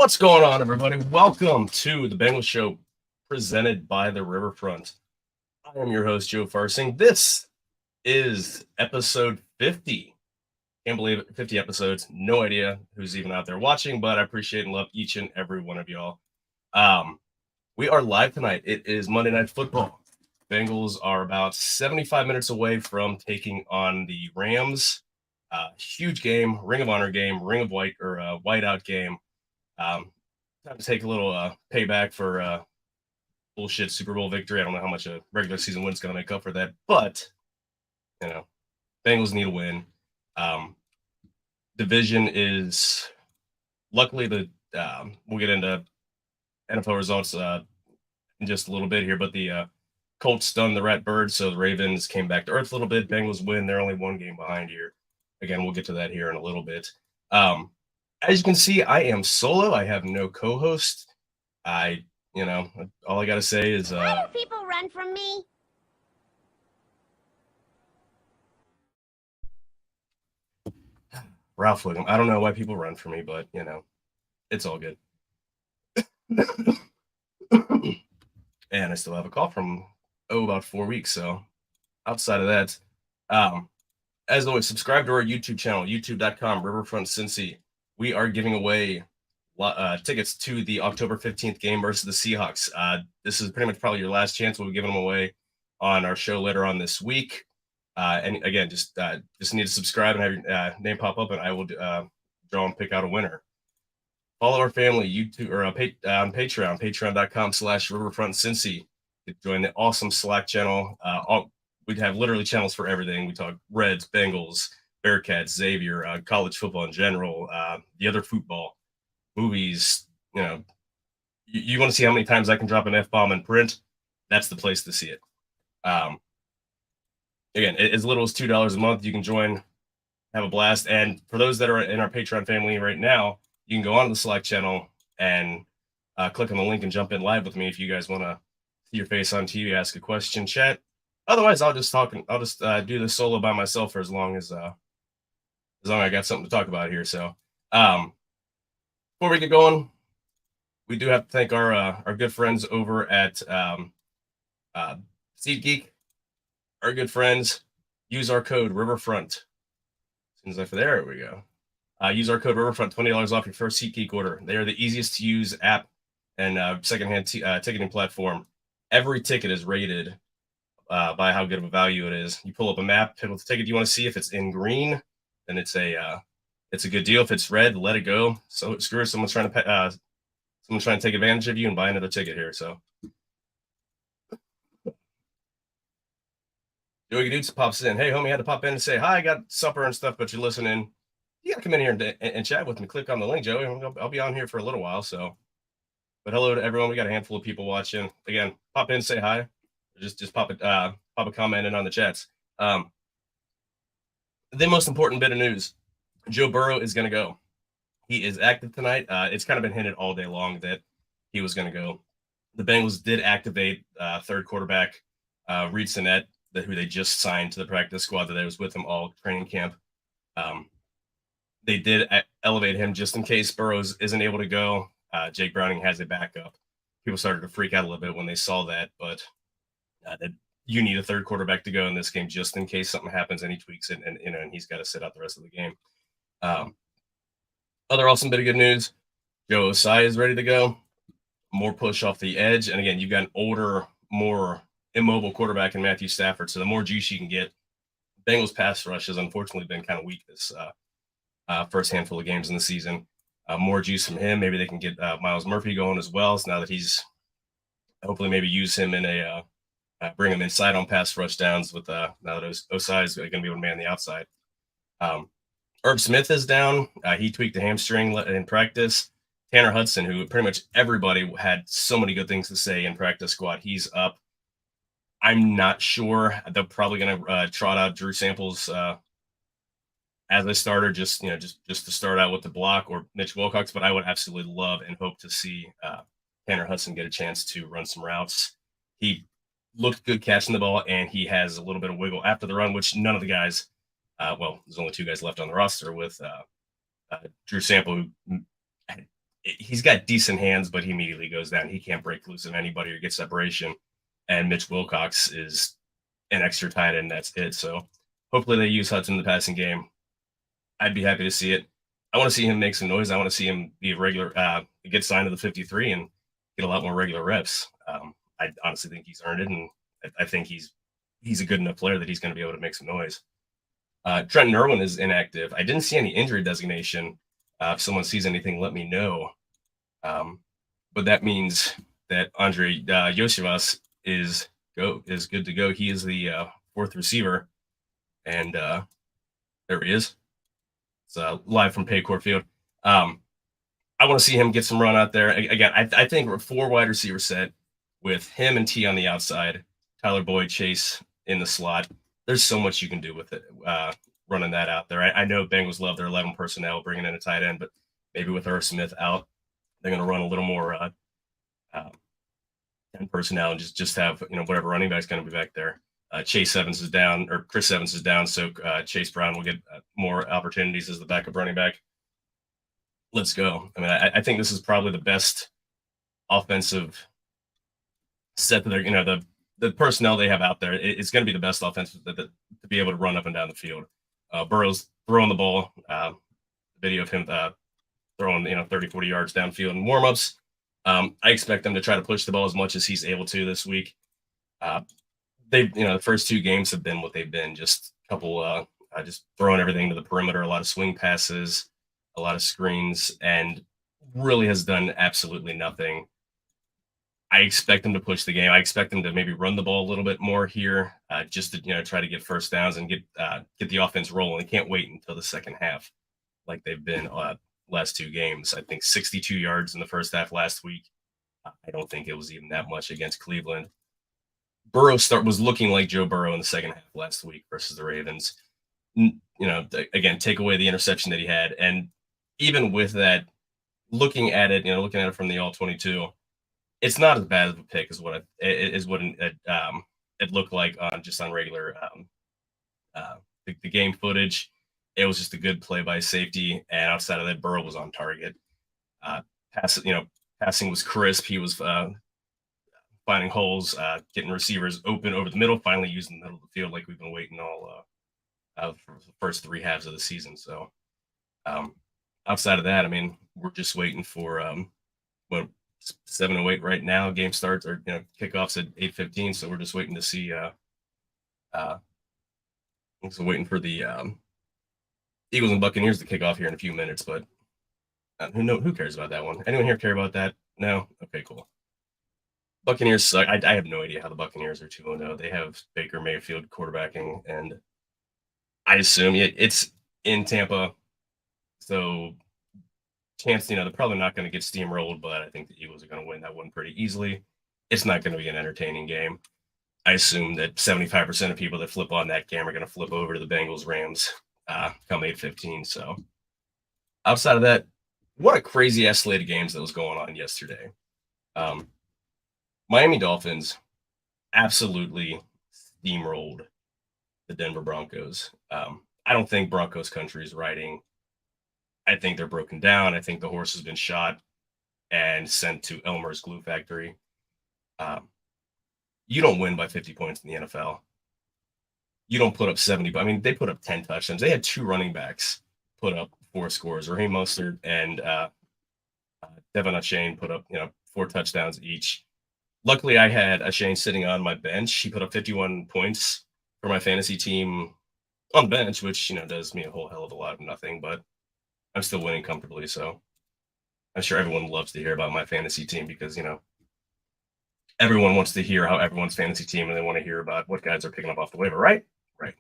What's going on, everybody? Welcome to the Bengals Show presented by the Riverfront. I am your host, Joe Farsing. This is episode 50. Can't believe it, 50 episodes. No idea who's even out there watching, but I appreciate and love each and every one of y'all. We are live tonight. It is Monday Night Football. Bengals are about 75 minutes away from taking on the Rams. Huge game, Ring of Honor game, Ring of White or Whiteout game. Time to take a little payback for bullshit Super Bowl victory. I don't know how much a regular season win's going to make up for that, but Bengals need a win. Division is luckily we'll get into NFL results in just a little bit here, but the Colts stunned the Rat Bird, so the Ravens came back to earth a little bit. Bengals win. They're only one game behind here. Again, we'll get to that here in a little bit. As you can see, I am solo. I have no co-host. All I got to say is... Why do people run from me? Ralph Wiggum. I don't know why people run from me, but, it's all good. And I still have a cough from, about 4 weeks. So outside of that, as always, subscribe to our YouTube channel, youtube.com, Riverfront Cincy. We are giving away tickets to the October 15th game versus the Seahawks. This is pretty much probably your last chance. We'll be giving them away on our show later on this week. And again, just need to subscribe and have your name pop up, and I will draw and pick out a winner. Follow our family, YouTube or on Patreon, patreon.com/RiverfrontCincy. Join the awesome Slack channel. We have literally channels for everything. We talk Reds, Bengals, Bearcats, Xavier, college football in general, the other football, movies. You want to see how many times I can drop an F-bomb in print? That's the place to see it. Again, as little as $2 a month, you can join, have a blast. And for those that are in our Patreon family right now, you can go on to the Slack channel and click on the link and jump in live with me if you guys want to see your face on TV, ask a question, chat. Otherwise, I'll just do this solo by myself for as long as I got something to talk about here. So before we get going, we do have to thank our good friends over at SeatGeek. Our good friends. Use our code Riverfront. There we go. Use our code Riverfront, $20 off your first SeatGeek order. They are the easiest to use app and secondhand ticketing platform. Every ticket is rated by how good of a value it is. You pull up a map, pick the ticket you want to see. If it's in green, then it's a good deal. If it's red, let it go. So screw it. Someone's trying to take advantage of you and buy another ticket here. So Joey Dudes pops in. Hey, homie, had to pop in and say hi. I got supper and stuff, but you're listening. You gotta come in here and chat with me. Click on the link, Joey. I'll be on here for a little while. So, but hello to everyone. We got a handful of people watching. Again, pop in, say hi. Just pop a comment in on the chats. The most important bit of news: Joe Burrow is going to go. He is active tonight. It's kind of been hinted all day long that he was going to go. The Bengals did activate third quarterback Reed Sinnett, who they just signed to the practice squad that was with him all training camp. They did elevate him just in case Burrows isn't able to go. Jake Browning has a backup. People started to freak out a little bit when they saw that, but that you need a third quarterback to go in this game just in case something happens and he tweaks it, and he's got to sit out the rest of the game. Other awesome bit of good news: Joe Osai is ready to go. More push off the edge, and again, you've got an older, more immobile quarterback in Matthew Stafford, so the more juice you can get. Bengals pass rush has unfortunately been kind of weak this first handful of games in the season. More juice from him. Maybe they can get Miles Murphy going as well. So now that he's hopefully maybe use him in a bring him inside on pass rush downs with now that Osai is going to be able to man the outside. Herb Smith is down. He tweaked a hamstring in practice. Tanner Hudson, who pretty much everybody had so many good things to say in practice squad, he's up. I'm not sure. They're probably going to trot out Drew Samples as a starter, just to start out with the block, or Mitch Wilcox. But I would absolutely love and hope to see Tanner Hudson get a chance to run some routes. He looked good catching the ball, and he has a little bit of wiggle after the run, which none of the guys. There's only two guys left on the roster with Drew Sample, who he's got decent hands, but he immediately goes down. He can't break loose of anybody or get separation. And Mitch Wilcox is an extra tight end. That's it. So hopefully they use Hudson in the passing game. I'd be happy to see it. I want to see him make some noise. I want to see him be a regular, get signed to the 53 and get a lot more regular reps. I honestly think he's earned it, and I think he's a good enough player that he's going to be able to make some noise. Trent Irwin is inactive. I didn't see any injury designation. If someone sees anything, let me know. But that means that Andre Yosivas is good to go. He is the fourth receiver, and there he is. It's live from Paycor Field. I want to see him get some run out there. Again, I think we're 4 wide receiver set with him and T on the outside, Tyler Boyd, Chase in the slot. There's so much you can do with it, running that out there. I know Bengals love their 11 personnel, bringing in a tight end, but maybe with Irv Smith out, they're going to run a little more 10 personnel and just have whatever running back's going to be back there. Chase Evans is down, or Chris Evans is down, so Chase Brown will get more opportunities as the backup running back. Let's go. I mean, I think this is probably the best offensive set that they're, the personnel they have out there. It's going to be the best offensive to be able to run up and down the field. Burrow's throwing the ball. Video of him throwing 30, 40 yards downfield in warmups. I expect them to try to push the ball as much as he's able to this week. The first 2 games have been what they've been, just a couple just throwing everything to the perimeter, a lot of swing passes, a lot of screens, and really has done absolutely nothing. I expect them to push the game. I expect them to maybe run the ball a little bit more here, just to try to get first downs and get the offense rolling. They can't wait until the second half, like they've been last 2 games. I think 62 yards in the first half last week. I don't think it was even that much against Cleveland. Burrow was looking like Joe Burrow in the second half last week versus the Ravens. Again, take away the interception that he had, and even with that, looking at it from the all 22, it's not as bad of a pick as what it looked like on regular the game footage. It was just a good play by safety, and outside of that, Burrow was on target. Passing was crisp. He was finding holes, getting receivers open over the middle, finally using the middle of the field like we've been waiting all for the first 3 halves of the season. So outside of that, I mean, we're just waiting for 7:08 right now. Game starts or kickoffs at 8:15, so we're just waiting to see. So waiting for the Eagles and Buccaneers to kick off here in a few minutes, but who cares about that one? Anyone here care about that? No? Okay, cool. Buccaneers suck. I have no idea how the Buccaneers are 2-0. They have Baker Mayfield quarterbacking, and I assume it's in Tampa, so chance, they're probably not going to get steamrolled, but I think the Eagles are going to win that one pretty easily. It's not going to be an entertaining game. I assume that 75% of people that flip on that game are going to flip over to the Bengals Rams come 8:15. So outside of that, what a crazy ass slate of games that was going on yesterday. Miami Dolphins absolutely steamrolled the Denver Broncos. I don't think Broncos country is riding. I think they're broken down. I think the horse has been shot and sent to Elmer's glue factory. You don't win by 50 points in the NFL. You don't put up 70. I mean, they put up 10 touchdowns. They had 2 running backs put up 4 scores. Raheem Mostert and Devon Achane put up 4 touchdowns each. Luckily, I had Achane sitting on my bench. He put up 51 points for my fantasy team on the bench, which does me a whole hell of a lot of nothing, but I'm still winning comfortably. So I'm sure everyone loves to hear about my fantasy team because everyone wants to hear how everyone's fantasy team, and they want to hear about what guys are picking up off the waiver, right? Right.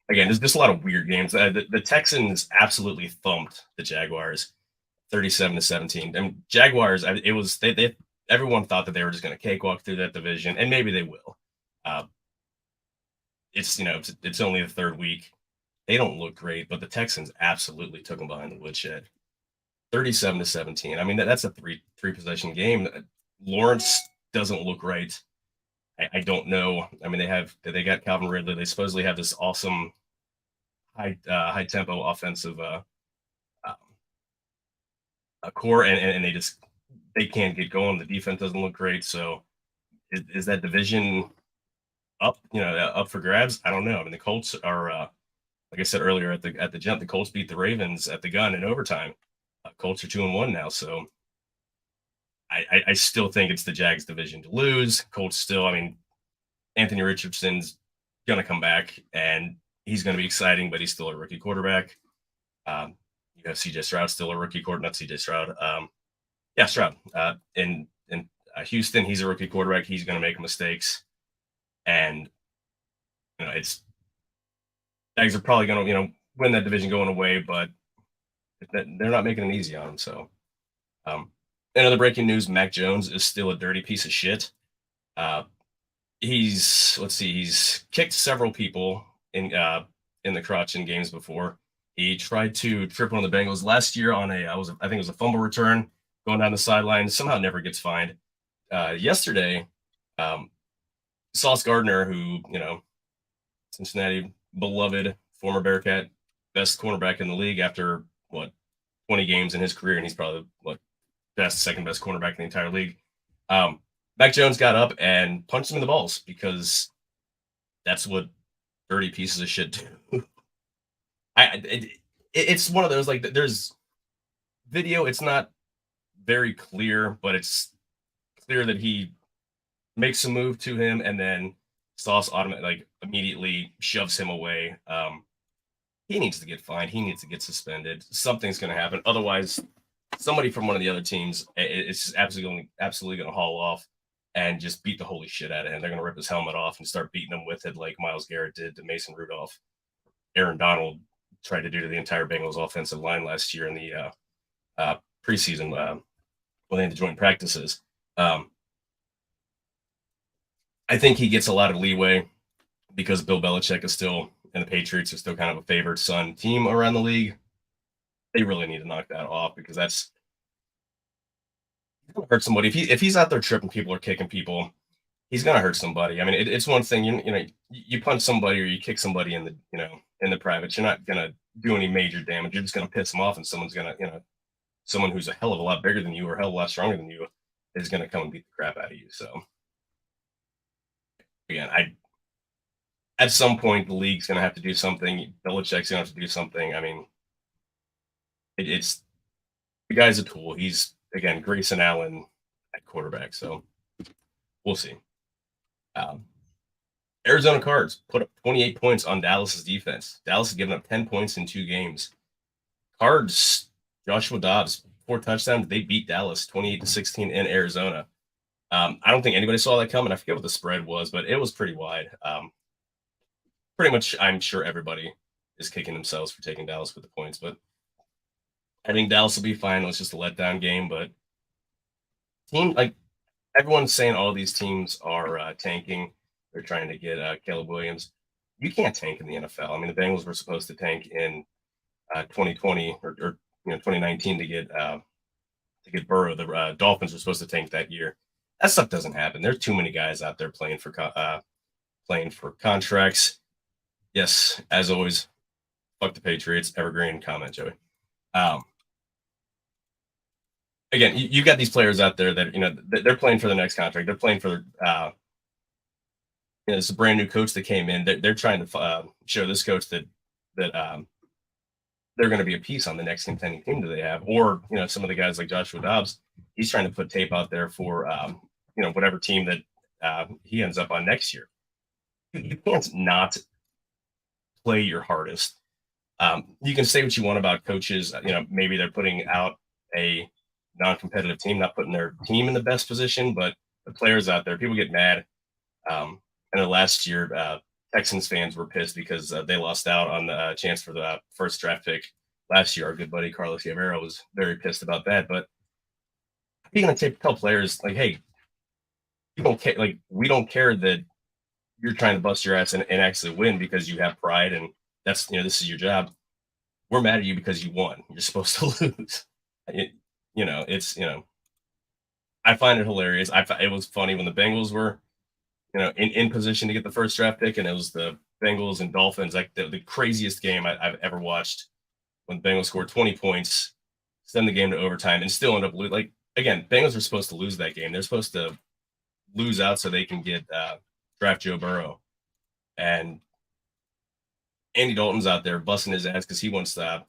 Again, there's just a lot of weird games. The Texans absolutely thumped the Jaguars, 37-17. And Jaguars, it was everyone thought that they were just going to cakewalk through that division, and maybe they will. It's only the 3rd week. They don't look great, but the Texans absolutely took them behind the woodshed, 37-17. I mean, that's a three possession game. Lawrence doesn't look right. I don't know. I mean, they got Calvin Ridley. They supposedly have this awesome high tempo offensive core, and they can't get going. The defense doesn't look great. So is that division up? Up for grabs? I don't know. I mean, the Colts are like I said earlier at the jump. The Colts beat the Ravens at the gun in overtime. Colts are 2-1 now, so I still think it's the Jags division to lose. Colts still. I mean, Anthony Richardson's gonna come back and he's gonna be exciting, but he's still a rookie quarterback. CJ Stroud's still a rookie quarterback, not CJ Stroud. Yeah, Stroud. In Houston, he's a rookie quarterback. He's gonna make mistakes, and it's Jags are probably gonna win that division going away, but they're not making it easy on him. So, another breaking news: Mac Jones is still a dirty piece of shit. He's kicked several people in the crotch in games before. He tried to trip one of the Bengals last year on I think it was a fumble return going down the sideline. Somehow never gets fined. Yesterday, Sauce Gardner, who Cincinnati beloved former Bearcat, best cornerback in the league after 20 games in his career, and he's probably second best cornerback in the entire league. Mac Jones got up and punched him in the balls because that's what dirty pieces of shit do. It's one of those, like, there's video. It's not very clear, but it's clear that he makes a move to him and then Sauce immediately shoves him away. He needs to get fined. He needs to get suspended. Something's going to happen. Otherwise, somebody from one of the other teams it's just absolutely going to haul off and just beat the holy shit out of him. They're going to rip his helmet off and start beating him with it like Myles Garrett did to Mason Rudolph. Aaron Donald tried to do to the entire Bengals offensive line last year in the preseason when they had the joint practices. I think he gets a lot of leeway because Bill Belichick is still, and the Patriots are still kind of a favored son team around the league. They really need to knock that off because that's going to hurt somebody. If he's out there tripping people or kicking people, he's going to hurt somebody. I mean, it's one thing, you punch somebody or you kick somebody in the privates, you're not going to do any major damage. You're just going to piss them off, and someone's going to, someone who's a hell of a lot bigger than you or a hell of a lot stronger than you is going to come and beat the crap out of you. So again, at some point the league's going to have to do something. Belichick's going to have to do something. I mean, it's the guy's a tool. He's, again, Grayson Allen at quarterback. So we'll see. Arizona Cards put up 28 points on Dallas's defense. Dallas has given up 10 points in 2 games. Cards, Joshua Dobbs, 4 touchdowns. They beat Dallas 28-16 in Arizona. I don't think anybody saw that coming. I forget what the spread was, but it was pretty wide. Pretty much, I'm sure everybody is kicking themselves for taking Dallas with the points, but I think Dallas will be fine. It was just a letdown game, but everyone's saying all these teams are tanking. They're trying to get Caleb Williams. You can't tank in the NFL. I mean, the Bengals were supposed to tank in 2020 or 2019 to get Burrow. The Dolphins were supposed to tank that year. That stuff doesn't happen. There's too many guys out there playing for contracts. Yes, as always, fuck the Patriots. Evergreen comment, Joey. Again, you got these players out there that they're playing for the next contract. They're playing for it's a brand new coach that came in. They're trying to show this coach that they're going to be a piece on the next contending team that they have. Or some of the guys like Joshua Dobbs, he's trying to put tape out there for whatever team that he ends up on next year. You can't not play your hardest. You can say what you want about coaches. Maybe they're putting out a non-competitive team, not putting their team in the best position, but the players out there, people get mad. I know last year, Texans fans were pissed because they lost out on the chance for the first draft pick last year. Our good buddy Carlos Guerrero was very pissed about that. But you're going to tell players like, "Hey, you don't care. Like, we don't care that you're trying to bust your ass and actually win because you have pride and that's this is your job. We're mad at you because you won. You're supposed to lose." I find it hilarious. It was funny when the Bengals were, in position to get the first draft pick, and it was the Bengals and Dolphins, like the craziest game I've ever watched. When the Bengals scored 20 points, send the game to overtime, and still end up losing. Like, again, Bengals are supposed to lose that game. They're supposed to lose out so they can get draft Joe Burrow. And Andy Dalton's out there busting his ass because he wants to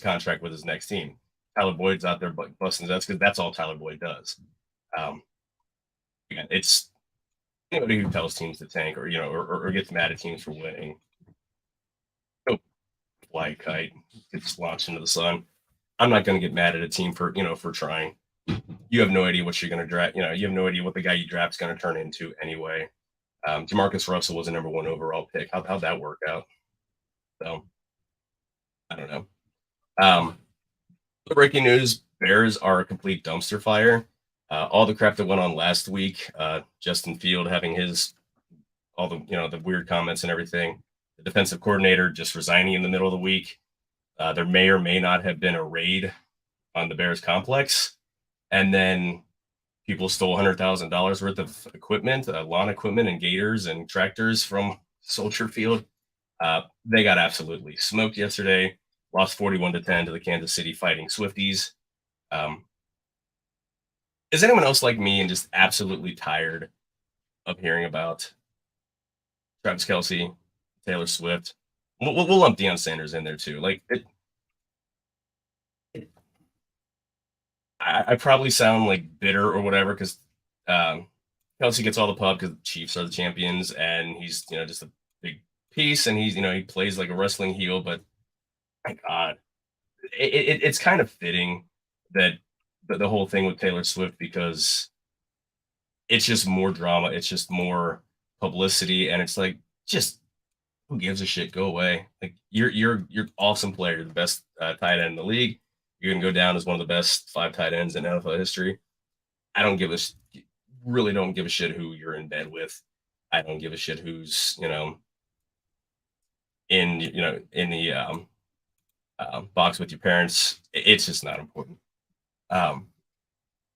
contract with his next team. Tyler Boyd's out there busting his ass because that's all Tyler Boyd does. Again, it's anybody who tells teams to tank or gets mad at teams for winning. Go fly a kite, gets launched into the sun. I'm not going to get mad at a team for trying. You have no idea what you're going to draft. You have no idea what the guy you draft is going to turn into anyway. Jamarcus Russell was a number 1 overall pick. How'd that work out? So I don't know. The breaking news: Bears are a complete dumpster fire. All the crap that went on last week, Justin Field having all the weird comments and everything. The defensive coordinator just resigning in the middle of the week. There may or may not have been a raid on the Bears complex, and then people stole $100,000 worth of equipment, lawn equipment, and gators and tractors from Soldier Field. They got absolutely smoked yesterday. Lost 41-10 to the Kansas City Fighting Swifties. Is anyone else like me and just absolutely tired of hearing about Travis Kelce, Taylor Swift? We'll lump Deion Sanders in there too. Like I probably sound like bitter or whatever because Kelce gets all the pub because the Chiefs are the champions and he's just a big piece and he's he plays like a wrestling heel. But my God, it's kind of fitting that the whole thing with Taylor Swift because it's just more drama. It's just more publicity, and it's like just who gives a shit? Go away. Like you're awesome player, you're the best tight end in the league. You're gonna go down as one of the best 5 tight ends in NFL history. I don't really don't give a shit who you're in bed with. I don't give a shit who's in the box with your parents. It's just not important. I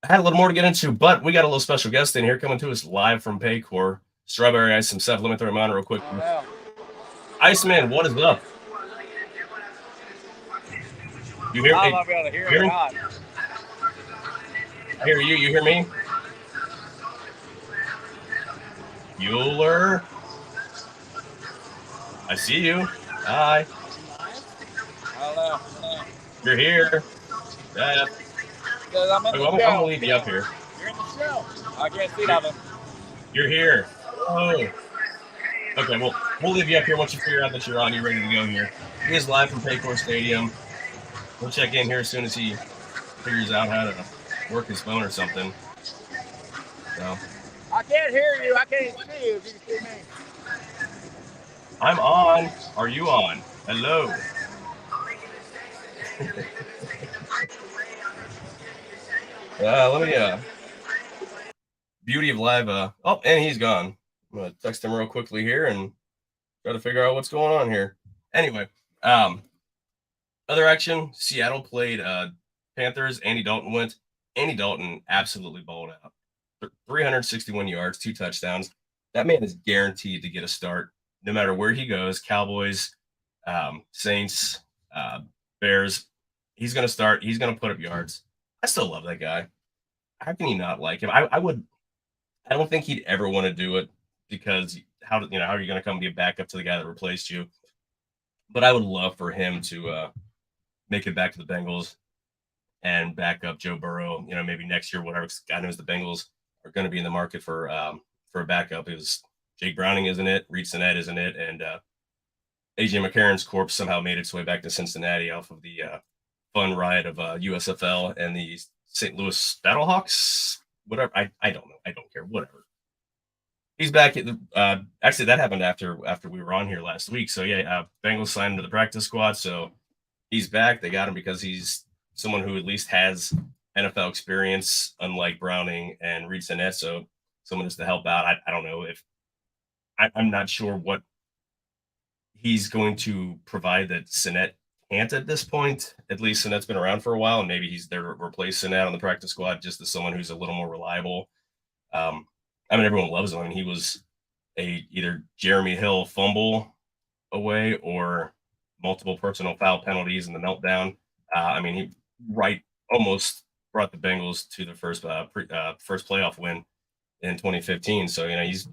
had a little more to get into, but we got a little special guest in here coming to us live from Paycor. Strawberry Ice himself. Let me throw him on real quick. Iceman, what is up? You hear me? I'll be able to hear him. I hear you. You hear me? Bueller. I see you. Hi. Hello. You're here. Yeah. I'm I'm going to leave you up here. You're in the show. I can't see nothing. You're here. Oh. Okay, well, we'll leave you up here once you figure out that you're on. You're ready to go here. He is live from Paycor Stadium. We'll check in here as soon as he figures out how to work his phone or something. So. I can't hear you. I can't see you if you can see me. I'm on. Are you on? Hello. Let me beauty of live oh, and he's gone. I'm gonna text him real quickly here and try to figure out what's going on here. Anyway, other action, Seattle played Panthers. Andy Dalton went. Andy Dalton absolutely balled out. 361 yards, 2 touchdowns. That man is guaranteed to get a start no matter where he goes. Cowboys, Saints, Bears. He's going to start. He's going to put up yards. I still love that guy. How can you not like him? I don't think he'd ever want to do it because how are you going to come be a backup to the guy that replaced you? But I would love for him to make it back to the Bengals and back up Joe Burrow. Maybe next year, whatever. God knows the Bengals are going to be in the market for a backup. It was Jake Browning, isn't it? Reed Sinnett, isn't it? And AJ McCarron's corpse somehow made its way back to Cincinnati off of the fun ride of USFL and the St. Louis Battlehawks. Whatever. I don't know. I don't care. Whatever. He's back. Actually, that happened after we were on here last week. So yeah, Bengals signed him to the practice squad. So he's back. They got him because he's someone who at least has NFL experience, unlike Browning and Reed Sinnett. So someone just to help out. I don't know if I'm not sure what he's going to provide that Sinnett can't at this point. At least Sinnett's been around for a while, and maybe he's there to replace Sinnett on the practice squad just as someone who's a little more reliable. Everyone loves him. He was either Jeremy Hill fumble away or multiple personal foul penalties in the meltdown. right, almost brought the Bengals to the first playoff win in 2015. So he's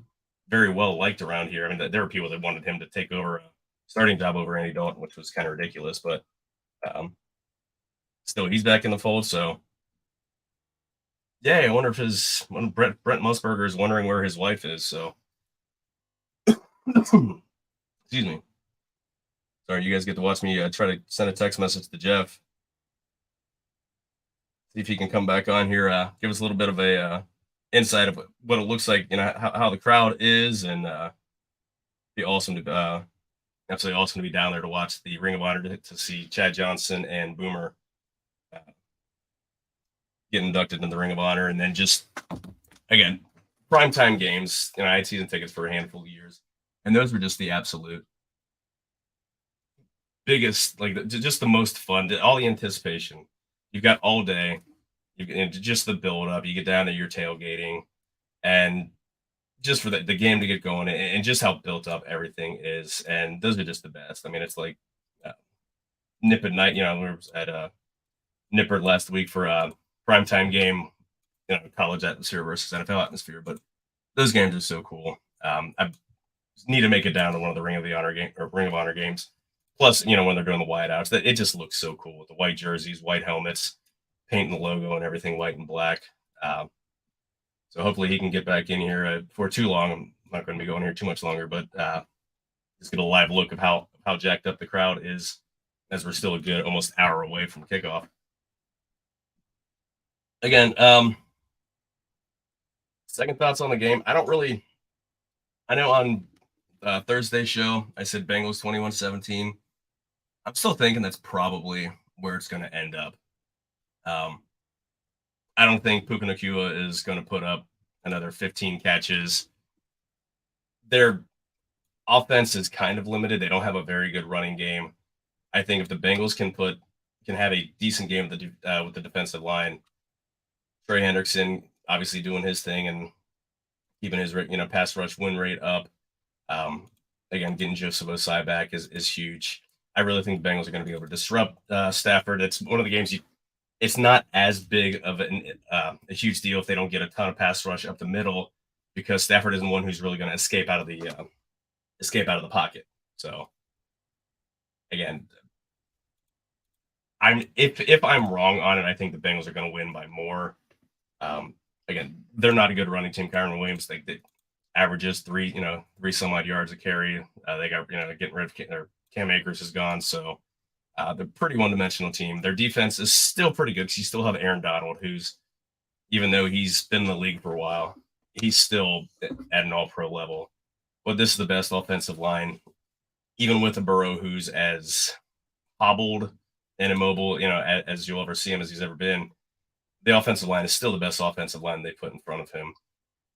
very well liked around here. I mean, there were people that wanted him to take over a starting job over Andy Dalton, which was kind of ridiculous. But still, he's back in the fold. So yeah, I wonder if Brent Musburger is wondering where his wife is. So excuse me. Sorry, you guys get to watch me try to send a text message to Jeff. See if he can come back on here, give us a little bit of a insight of what it looks like, how the crowd is, and be awesome to absolutely awesome to be down there to watch the Ring of Honor to see Chad Johnson and Boomer uh, get inducted in the Ring of Honor, and then just again primetime games. I had season tickets for a handful of years, and those were just the absolute biggest, like just the most fun. All the anticipation you've got all day, and just the build up. You get down there, you're tailgating, and just for the game to get going, and just how built up everything is. And those are just the best. I mean, it's like Nip at night. We were at Nippert last week for a primetime game, college atmosphere versus NFL atmosphere. But those games are so cool. I need to make it down to one of the Ring of Honor games. Plus, when they're doing the whiteouts, that it just looks so cool with the white jerseys, white helmets, painting the logo and everything white and black. So hopefully he can get back in here for too long. I'm not going to be going here too much longer, but just get a live look of how jacked up the crowd is, as we're still a good almost hour away from kickoff. Again, second thoughts on the game. I know on Thursday's show, I said Bengals 21-17. I'm still thinking that's probably where it's going to end up. I don't think Puka Nacua is going to put up another 15 catches. Their offense is kind of limited. They don't have a very good running game. I think if the Bengals can have a decent game with the defensive line, Trey Hendrickson obviously doing his thing and keeping his pass rush win rate up. Again, getting Joseph Osai back is huge. I really think the Bengals are going to be able to disrupt Stafford. It's one of the games it's not as big of a huge deal if they don't get a ton of pass rush up the middle, because Stafford isn't one who's really going to escape out of the pocket. So again, if I'm wrong on it, I think the Bengals are going to win by more. Again, they're not a good running team. Kyron Williams, they averages three some odd yards a carry. They got getting rid of Cam Akers is gone, so they're a pretty one-dimensional team. Their defense is still pretty good because you still have Aaron Donald, who's, even though he's been in the league for a while, he's still at an all-pro level. But this is the best offensive line, even with a Burrow who's as hobbled and immobile, as you'll ever see him as he's ever been. The offensive line is still the best offensive line they put in front of him,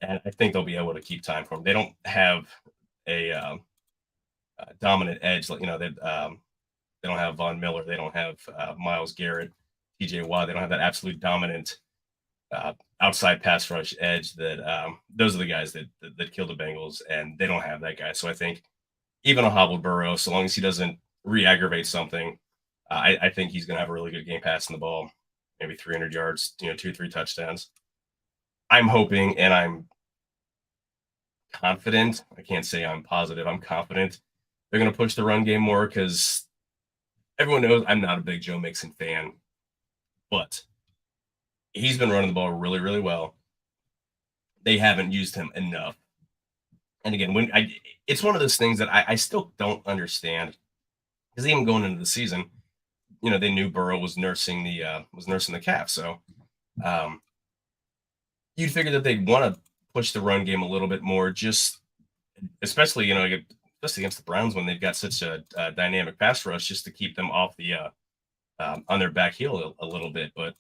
and I think they'll be able to keep time for him. They don't have a dominant edge, they don't have Von Miller. They don't have Myles Garrett, TJ Watt. They don't have that absolute dominant outside pass rush edge that those are the guys that kill the Bengals, and they don't have that guy. So I think even a hobbled Burrow, so long as he doesn't re-aggravate something, I think he's going to have a really good game passing the ball, maybe 300 yards, 2-3 touchdowns. I'm hoping, and I'm confident. I can't say I'm positive. I'm confident they're going to push the run game more, because everyone knows I'm not a big Joe Mixon fan, but he's been running the ball really, really well. They haven't used him enough. And again, it's one of those things that I still don't understand, because even going into the season, they knew Burrow was nursing the calf. So you'd figure that they'd want to push the run game a little bit more, just especially against the Browns when they've got such a dynamic pass rush, just to keep them off the on their back heel a little bit. But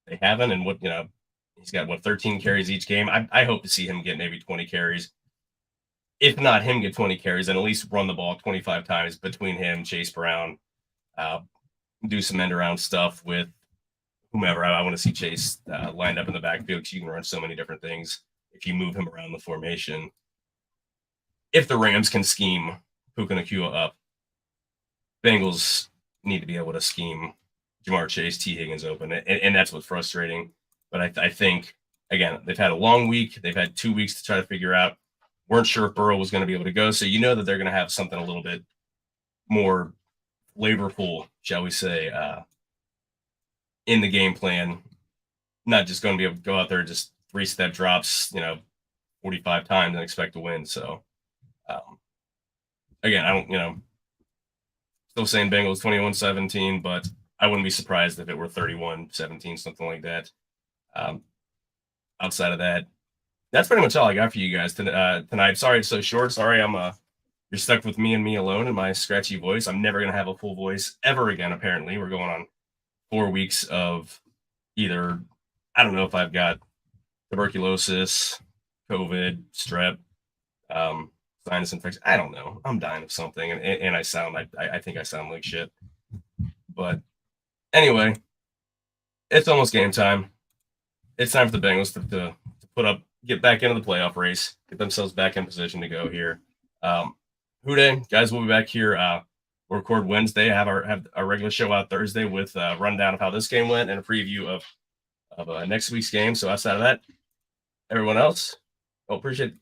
they haven't, and he's got 13 carries each game. I hope to see him get maybe 20 carries. If not him get 20 carries, then at least run the ball 25 times between him, Chase Brown, do some end around stuff with whomever. I want to see Chase lined up in the backfield, because you can run so many different things if you move him around the formation. If the Rams can scheme Puka Nacua up, Bengals need to be able to scheme Jamar Chase, T. Higgins open, and that's what's frustrating. But I think, again, they've had a long week. They've had 2 weeks to try to figure out. Weren't sure if Burrow was going to be able to go, so you know that they're going to have something a little bit more flavorful, shall we say, in the game plan. Not just going to be able to go out there just 3-step drops, 45 times and expect to win. So, again, I don't, still saying Bengals 21-17, but I wouldn't be surprised if it were 31-17, something like that. Outside of that, that's pretty much all I got for you guys tonight. Sorry it's so short. Sorry you're stuck with me and me alone and my scratchy voice. I'm never going to have a full voice ever again, apparently. We're going on 4 weeks of either, I don't know if I've got tuberculosis, COVID, strep, sinus infection. I don't know. I'm dying of something, and I think I sound like shit. But anyway, it's almost game time. It's time for the Bengals to get back into the playoff race, get themselves back in position to go here. Houday, guys, we'll be back here. We'll record Wednesday. Have our regular show out Thursday with a rundown of how this game went and a preview of next week's game. So outside of that, everyone else, appreciate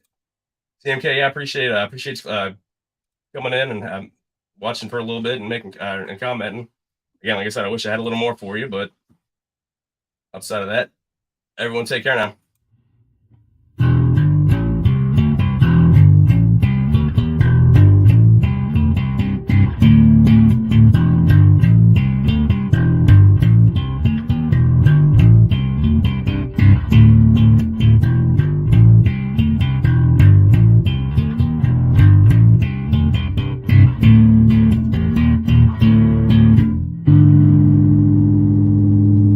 CMK. Yeah, appreciate coming in and watching for a little bit and making and commenting. Again, like I said, I wish I had a little more for you, but outside of that, everyone take care now.